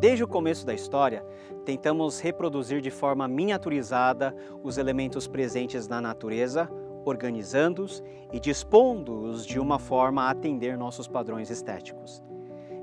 Desde o começo da história, tentamos reproduzir de forma miniaturizada os elementos presentes na natureza, organizando-os e dispondo-os de uma forma a atender nossos padrões estéticos.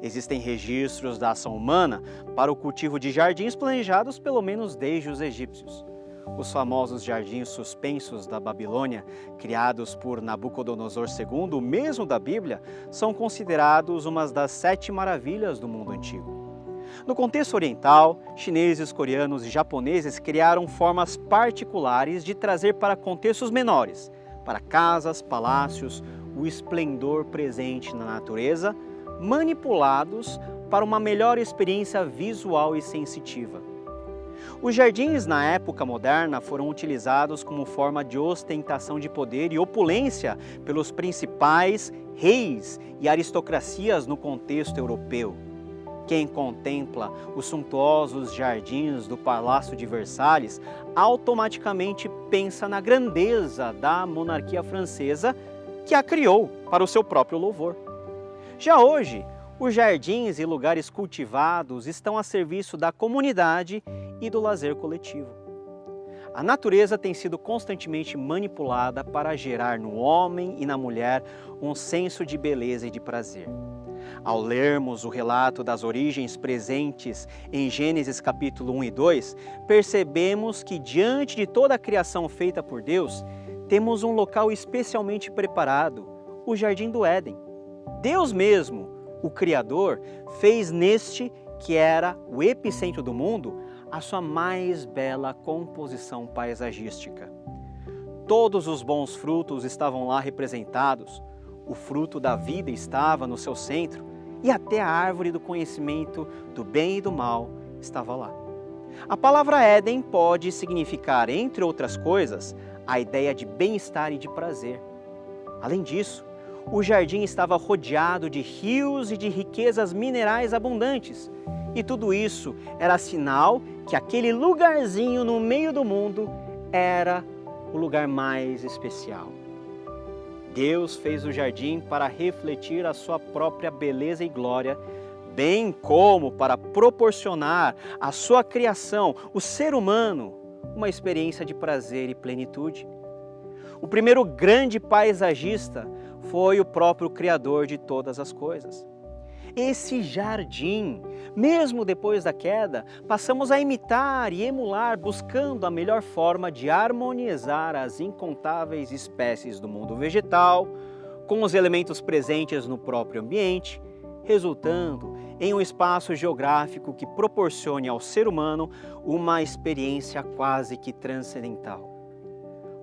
Existem registros da ação humana para o cultivo de jardins planejados pelo menos desde os egípcios. Os famosos jardins suspensos da Babilônia, criados por Nabucodonosor II, o mesmo da Bíblia, são considerados uma das 7 maravilhas do mundo antigo. No contexto oriental, chineses, coreanos e japoneses criaram formas particulares de trazer para contextos menores, para casas, palácios, o esplendor presente na natureza, manipulados para uma melhor experiência visual e sensitiva. Os jardins na época moderna foram utilizados como forma de ostentação de poder e opulência pelos principais reis e aristocracias no contexto europeu. Quem contempla os suntuosos jardins do Palácio de Versalhes automaticamente pensa na grandeza da monarquia francesa que a criou para o seu próprio louvor. Já hoje, os jardins e lugares cultivados estão a serviço da comunidade e do lazer coletivo. A natureza tem sido constantemente manipulada para gerar no homem e na mulher um senso de beleza e de prazer. Ao lermos o relato das origens presentes em Gênesis capítulo 1 e 2, percebemos que diante de toda a criação feita por Deus, temos um local especialmente preparado, o Jardim do Éden. Deus mesmo, o Criador, fez neste, que era o epicentro do mundo, a sua mais bela composição paisagística. Todos os bons frutos estavam lá representados, o fruto da vida estava no seu centro e até a árvore do conhecimento do bem e do mal estava lá. A palavra Éden pode significar, entre outras coisas, a ideia de bem-estar e de prazer. Além disso, o jardim estava rodeado de rios e de riquezas minerais abundantes. E tudo isso era sinal que aquele lugarzinho no meio do mundo era o lugar mais especial. Deus fez o jardim para refletir a sua própria beleza e glória, bem como para proporcionar à sua criação, o ser humano, uma experiência de prazer e plenitude. O primeiro grande paisagista foi o próprio Criador de todas as coisas. Esse jardim, mesmo depois da queda, passamos a imitar e emular, buscando a melhor forma de harmonizar as incontáveis espécies do mundo vegetal com os elementos presentes no próprio ambiente, resultando em um espaço geográfico que proporcione ao ser humano uma experiência quase que transcendental.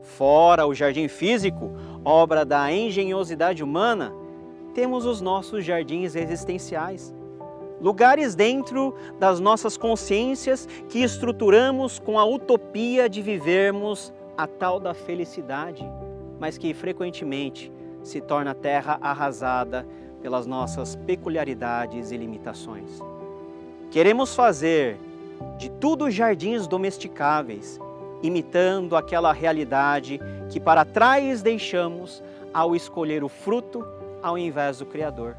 Fora o jardim físico, obra da engenhosidade humana, temos os nossos jardins existenciais, lugares dentro das nossas consciências que estruturamos com a utopia de vivermos a tal da felicidade, mas que frequentemente se torna terra arrasada pelas nossas peculiaridades e limitações. Queremos fazer de tudo jardins domesticáveis, imitando aquela realidade que para trás deixamos ao escolher o fruto ao invés do Criador.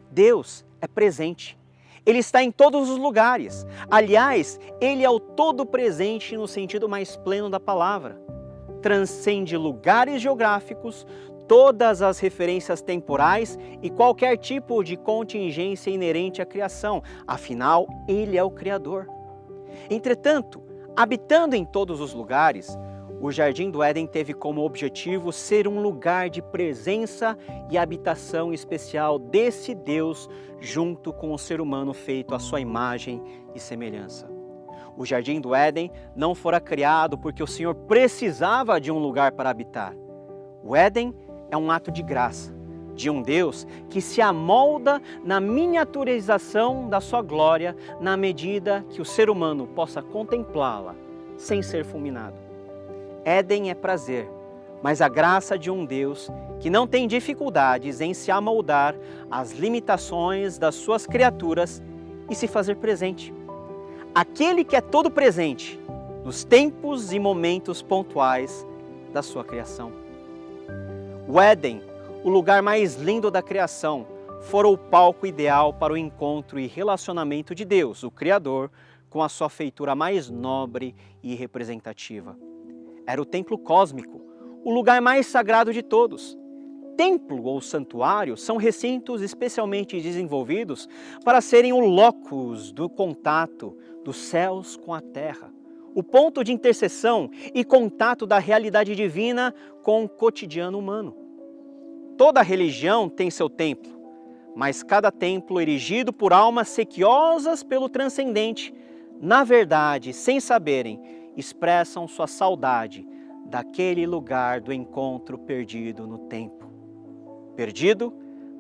Deus é presente. Ele está em todos os lugares. Aliás, Ele é o todo presente no sentido mais pleno da palavra. Transcende lugares geográficos, todas as referências temporais e qualquer tipo de contingência inerente à criação. Afinal, Ele é o Criador. Entretanto, habitando em todos os lugares, o Jardim do Éden teve como objetivo ser um lugar de presença e habitação especial desse Deus junto com o ser humano feito à sua imagem e semelhança. O Jardim do Éden não fora criado porque o Senhor precisava de um lugar para habitar. O Éden é um ato de graça, de um Deus que se amolda na miniaturização da sua glória na medida que o ser humano possa contemplá-la sem ser fulminado. Éden é prazer, mas a graça de um Deus que não tem dificuldades em se amoldar às limitações das suas criaturas e se fazer presente. Aquele que é todo presente nos tempos e momentos pontuais da sua criação. O Éden, o lugar mais lindo da criação, fora o palco ideal para o encontro e relacionamento de Deus, o Criador, com a sua feitura mais nobre e representativa. Era o templo cósmico, o lugar mais sagrado de todos. Templo ou santuário são recintos especialmente desenvolvidos para serem o locus do contato dos céus com a terra, o ponto de interseção e contato da realidade divina com o cotidiano humano. Toda religião tem seu templo, mas cada templo erigido por almas sequiosas pelo transcendente, na verdade, sem saberem, expressam sua saudade daquele lugar do encontro perdido no tempo. Perdido,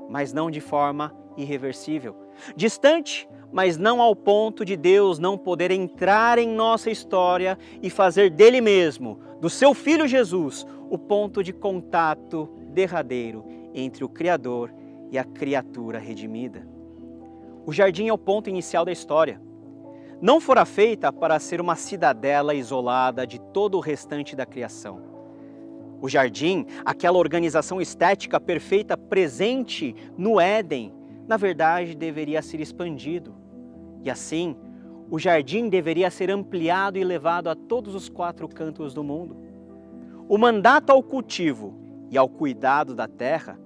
mas não de forma irreversível. Distante, mas não ao ponto de Deus não poder entrar em nossa história e fazer dele mesmo, do seu Filho Jesus, o ponto de contato derradeiro entre o Criador e a criatura redimida. O jardim é o ponto inicial da história. Não fora feita para ser uma cidadela isolada de todo o restante da criação. O jardim, aquela organização estética perfeita presente no Éden, na verdade deveria ser expandido. E assim, o jardim deveria ser ampliado e levado a todos os 4 cantos do mundo. O mandato ao cultivo e ao cuidado da terra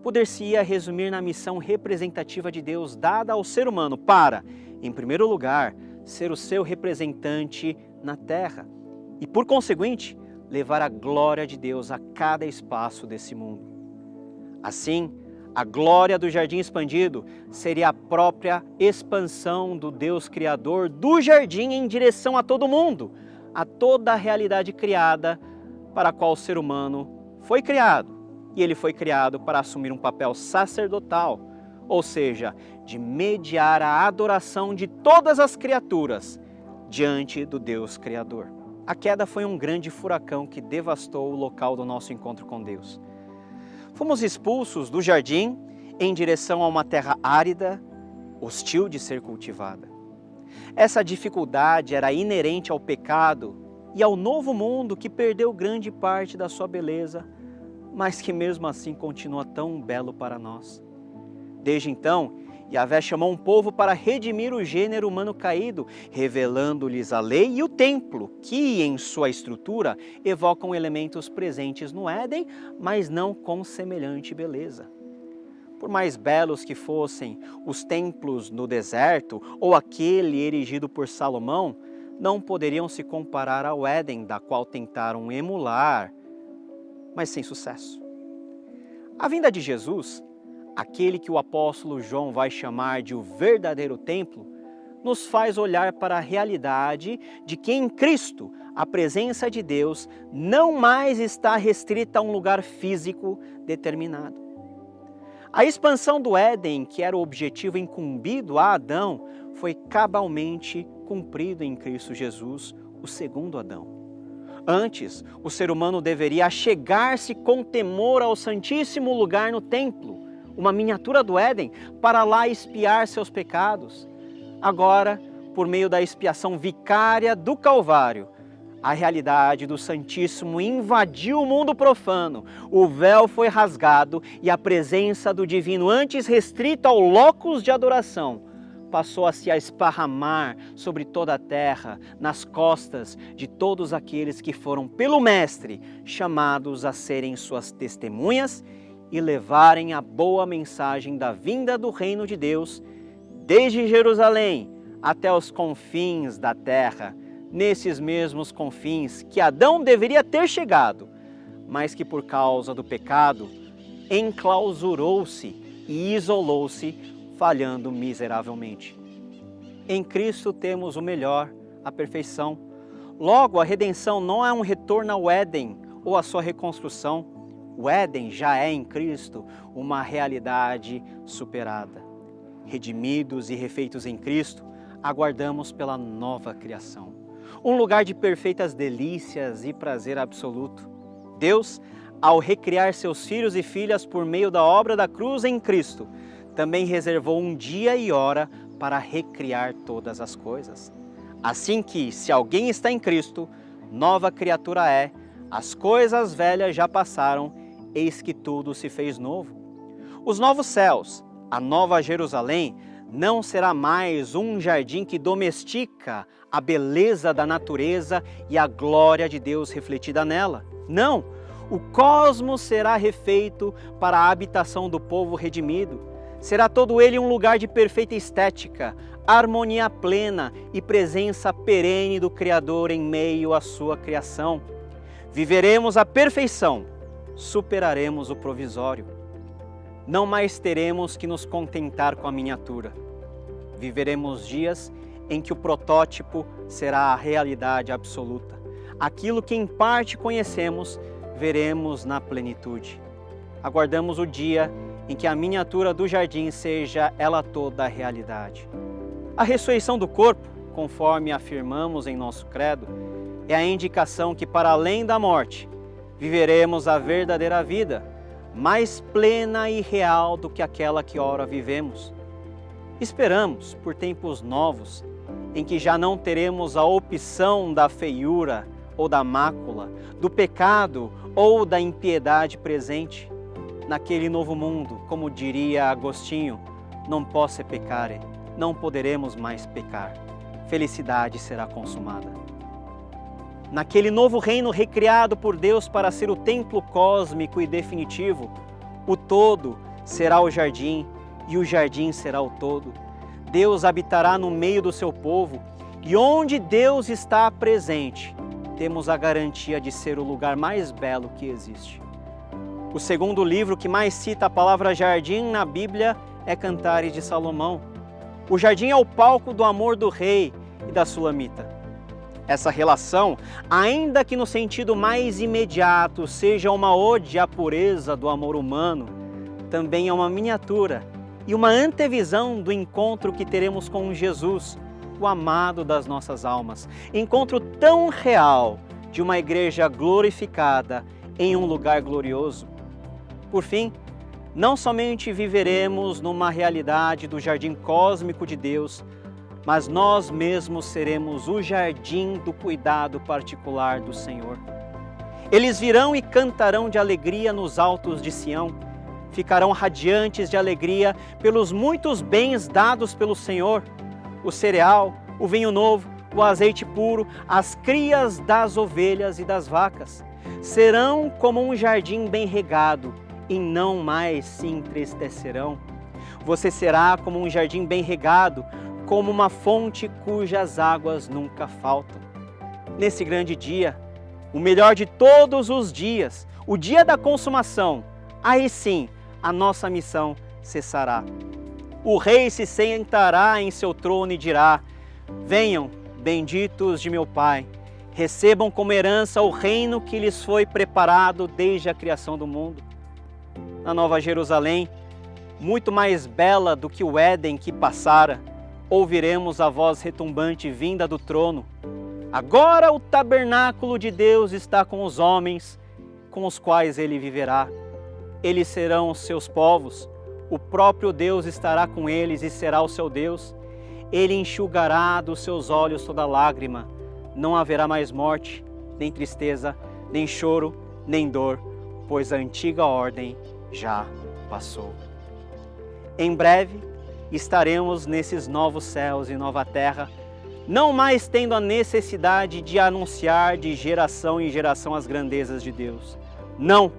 poder-se-ia resumir na missão representativa de Deus dada ao ser humano para, em primeiro lugar, ser o seu representante na terra e, por conseguinte, levar a glória de Deus a cada espaço desse mundo. Assim, a glória do jardim expandido seria a própria expansão do Deus Criador do jardim em direção a todo mundo, a toda a realidade criada para a qual o ser humano foi criado. E ele foi criado para assumir um papel sacerdotal, ou seja, de mediar a adoração de todas as criaturas diante do Deus Criador. A queda foi um grande furacão que devastou o local do nosso encontro com Deus. Fomos expulsos do jardim em direção a uma terra árida, hostil de ser cultivada. Essa dificuldade era inerente ao pecado e ao novo mundo que perdeu grande parte da sua beleza, mas que mesmo assim continua tão belo para nós. Desde então, Yahvé chamou um povo para redimir o gênero humano caído, revelando-lhes a lei e o templo, que em sua estrutura evocam elementos presentes no Éden, mas não com semelhante beleza. Por mais belos que fossem os templos no deserto ou aquele erigido por Salomão, não poderiam se comparar ao Éden, da qual tentaram emular, mas sem sucesso. A vinda de Jesus, aquele que o apóstolo João vai chamar de o verdadeiro templo, nos faz olhar para a realidade de que em Cristo a presença de Deus não mais está restrita a um lugar físico determinado. A expansão do Éden, que era o objetivo incumbido a Adão, foi cabalmente cumprido em Cristo Jesus, o segundo Adão. Antes, o ser humano deveria achegar-se com temor ao santíssimo lugar no templo, uma miniatura do Éden, para lá expiar seus pecados. Agora, por meio da expiação vicária do Calvário, a realidade do Santíssimo invadiu o mundo profano, o véu foi rasgado e a presença do Divino, antes restrita ao locus de adoração, passou a se esparramar sobre toda a terra, nas costas de todos aqueles que foram pelo Mestre chamados a serem suas testemunhas e levarem a boa mensagem da vinda do reino de Deus, desde Jerusalém até os confins da terra, nesses mesmos confins que Adão deveria ter chegado, mas que por causa do pecado enclausurou-se e isolou-se, falhando miseravelmente. Em Cristo temos o melhor, a perfeição. Logo, a redenção não é um retorno ao Éden ou a sua reconstrução. O Éden já é em Cristo uma realidade superada. Redimidos e refeitos em Cristo, aguardamos pela nova criação. Um lugar de perfeitas delícias e prazer absoluto. Deus, ao recriar seus filhos e filhas por meio da obra da cruz em Cristo, também reservou um dia e hora para recriar todas as coisas. Assim que, se alguém está em Cristo, nova criatura é, as coisas velhas já passaram, eis que tudo se fez novo. Os novos céus, A Nova Jerusalém não será mais um jardim que domestica a beleza da natureza e a glória de Deus refletida nela. Não, o cosmos será refeito para a habitação do povo redimido. Será todo ele um lugar de perfeita estética, harmonia plena e presença perene do Criador em meio à sua criação. Viveremos a perfeição, superaremos o provisório. Não mais teremos que nos contentar com a miniatura. Viveremos dias em que o protótipo será a realidade absoluta. Aquilo que em parte conhecemos, veremos na plenitude. Aguardamos o dia em que a miniatura do jardim seja ela toda a realidade. A ressurreição do corpo, conforme afirmamos em nosso credo, é a indicação que, para além da morte, viveremos a verdadeira vida, mais plena e real do que aquela que ora vivemos. Esperamos por tempos novos, em que já não teremos a opção da feiura ou da mácula, do pecado ou da impiedade presente. Naquele novo mundo, como diria Agostinho, não posse peccare, não poderemos mais pecar. Felicidade será consumada. Naquele novo reino recriado por Deus para ser o templo cósmico e definitivo, o todo será o jardim e o jardim será o todo. Deus habitará no meio do seu povo e onde Deus está presente, temos a garantia de ser o lugar mais belo que existe. O segundo livro que mais cita a palavra jardim na Bíblia é Cantares de Salomão. O jardim é o palco do amor do rei e da sulamita. Essa relação, ainda que no sentido mais imediato seja uma ode à pureza do amor humano, também é uma miniatura e uma antevisão do encontro que teremos com Jesus, o amado das nossas almas. Encontro tão real de uma igreja glorificada em um lugar glorioso. Por fim, não somente viveremos numa realidade do jardim cósmico de Deus, mas nós mesmos seremos o jardim do cuidado particular do Senhor. Eles virão e cantarão de alegria nos altos de Sião, ficarão radiantes de alegria pelos muitos bens dados pelo Senhor, o cereal, o vinho novo, o azeite puro, as crias das ovelhas e das vacas. Serão como um jardim bem regado e não mais se entristecerão. Você será como um jardim bem regado, como uma fonte cujas águas nunca faltam. Nesse grande dia, o melhor de todos os dias, o dia da consumação, aí sim a nossa missão cessará. O rei se sentará em seu trono e dirá: venham, benditos de meu Pai, recebam como herança o reino que lhes foi preparado desde a criação do mundo. Na Nova Jerusalém, muito mais bela do que o Éden que passara, ouviremos a voz retumbante vinda do trono. Agora o tabernáculo de Deus está com os homens, com os quais ele viverá. Eles serão os seus povos, o próprio Deus estará com eles e será o seu Deus. Ele enxugará dos seus olhos toda lágrima. Não haverá mais morte, nem tristeza, nem choro, nem dor, pois a antiga ordem já passou. Em breve estaremos nesses novos céus e nova terra, não mais tendo a necessidade de anunciar de geração em geração as grandezas de Deus. Não!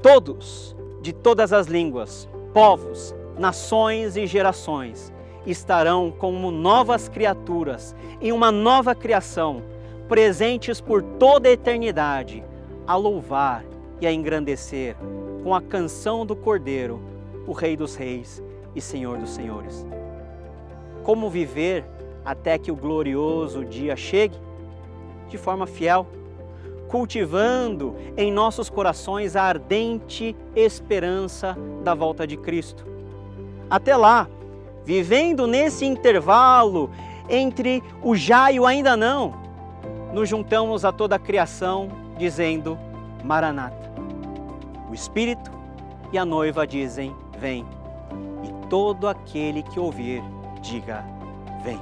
Todos, de todas as línguas, povos, nações e gerações, estarão como novas criaturas em uma nova criação, presentes por toda a eternidade, a louvar e a engrandecer com a canção do Cordeiro, o Rei dos Reis e Senhor dos Senhores. Como viver até que o glorioso dia chegue? De forma fiel, cultivando em nossos corações a ardente esperança da volta de Cristo. Até lá, vivendo nesse intervalo entre o já e o ainda não, nos juntamos a toda a criação dizendo: Maranata. O Espírito e a noiva dizem: vem. E todo aquele que ouvir, diga: vem.